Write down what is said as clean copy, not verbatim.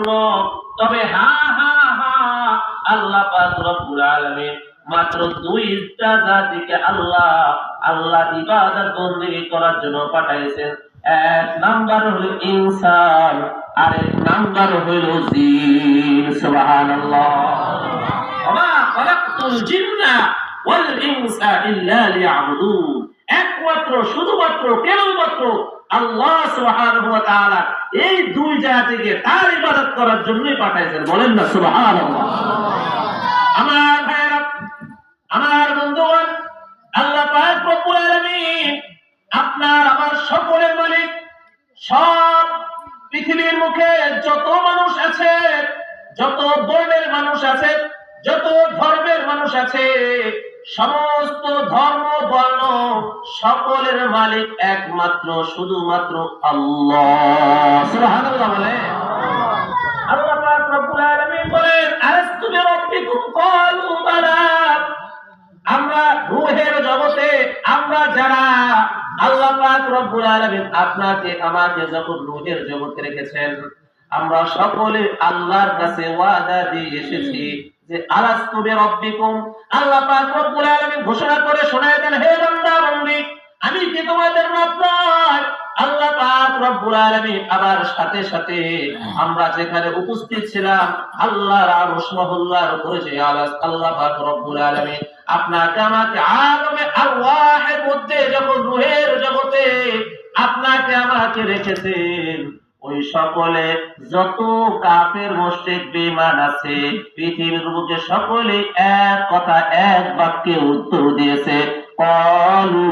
জন্য। তবে আল্লাহ পাক রব্বুল আলামিন মাত্র দুইটা জাতিকে আল্লাহ ইবাদত বন্দেগী করার জন্য পাঠাইছেন। এক নাম্বার হলো ইনসান, আরেক নাম্বার হলো জিন। সুবহানাল্লাহ। ওয়া খালাকতুল জিন্না ওয়াল ইনসা ইল্লা লিয়াবুদুন। একমাত্র শুধুমাত্র কেবলমাত্র আল্লাহ সুবহানাহু ওয়া তাআলা এই দুই জাতিকে তার ইবাদত করার জন্যই পাঠাইছেন। বলেন না সুবহানাল্লাহ। আমার ভাইরা, আমার বন্ধুগণ, আল্লাহ পাক রব্বুল আলামিন আপনার আমার সকলের মালিক। সব পৃথিবীর মুখে যত মানুষ আছে, যত বর্ণের মানুষ আছে, যত ধর্মের মানুষ আছে, সমস্ত ধর্ম বর্ণ সকলের মালিক একমাত্র শুধুমাত্র আল্লাহ। সুবহানাল্লাহ বলে। আল্লাহ পাক রব্বুল আলামিন বলেন, আলাস্তু বিরাব্বিকুম ক্বালু বালা। আমরা রূহের জগতে আমরা যারা আল্লাহ পাক রব্বুল আলামিন আপনাকে আমাকে যখন রূহের জগতে রেখেছেন, আমরা সকলে আল্লাহর কাছে ওয়াদা দিয়ে এসেছি যে আলাস্তু বিরাব্বিকুম। আল্লাহ পাক রব্বুল আলামিন ঘোষণা করে শোনায় দেন, হে বান্দা বান্দি, আমি কি তোমাদের রব নই? আল্লাহ পাক রব্বুল আলামিন আবার সাথে সাথে আমরা যেখানে উপস্থিত ছিলাম আল্লাহর আরশ মহল্লার উপরে যে আল্লাহ পাক রব্বুল আলামিন আপনাকে আমাকে আলমে আরওয়াহের মধ্যে যখন রূহের জগতে আপনাকে আমাকে রেখেছেন, ওই সকলে যত কাফের মুশরিক বেঈমান আছে পৃথিবীর বুকে সকলে এক কথা এক বাক্যে উত্তর দিয়েছে, ক্বালু